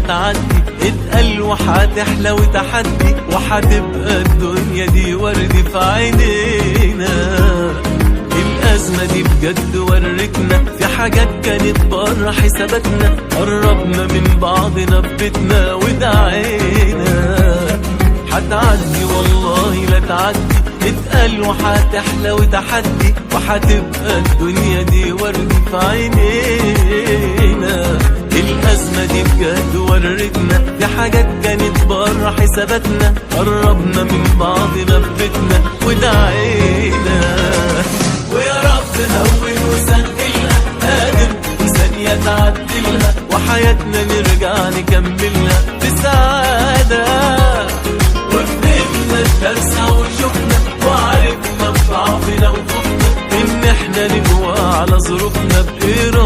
هتعدي، اتقل وهتحلى وتحدي، وهتبقى الدنيا دي ورد في عينينا. الأزمة دي بجد ورتنا في حاجات كانت بره حساباتنا، قربنا من بعضنا ببيتنا ودعينا. هتعدي والله لا تعدي، اتقل وهتحلى وتحدي، وهتبقى الدنيا دي ورد في عينينا. الأزمة دي بجد ورتنا في حاجات كانت بره حساباتنا، قربنا من بعضنا ببيتنا ودعينا. ويا رب هون وسهلها، قادر وثانية تعدلها، وحياتنا نرجع نكملها بسعادة. وفهمنا الدرس وشفنا، وعرفنا بضعفنا وخوفنا، إن احنا نقوى على ظروفنا بإرادة.